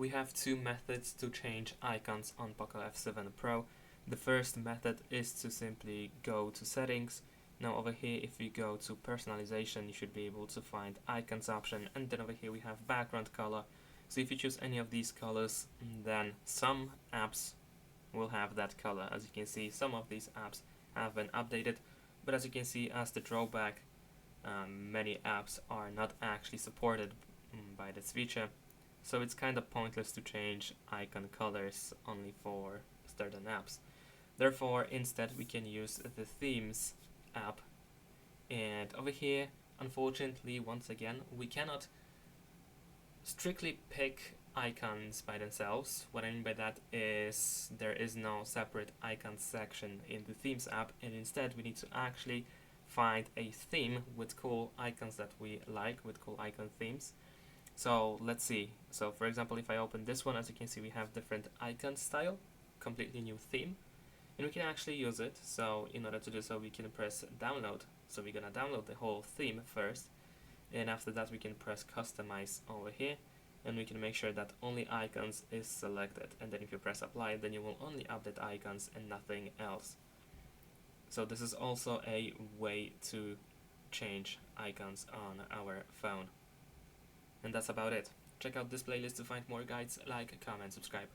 We have two methods to change icons on POCO F7 Pro. The first method is to simply go to settings. Now over here, if you go to personalization, you should be able to find icons option, and then over here we have background color. So if you choose any of these colors, then some apps will have that color. As you can see, some of these apps have been updated, but as you can see, as the drawback, many apps are not actually supported by this feature. So it's kind of pointless to change icon colors only for certain apps. Therefore, instead we can use the themes app, and over here, unfortunately, once again, we cannot strictly pick icons by themselves. What I mean by that is there is no separate icons section in the themes app, and instead we need to actually find a theme with cool icons that we like, with cool icon themes. So let's see. So for example, if I open this one, as you can see, we have different icon style, completely new theme, and we can actually use it. So in order to do so, we can press download. So we're gonna download the whole theme first, and after that we can press customize over here, and we can make sure that only icons is selected, and then if you press apply, then you will only update icons and nothing else. So this is also a way to change icons on our phone. And that's about it. Check out this playlist to find more guides, like, comment, subscribe.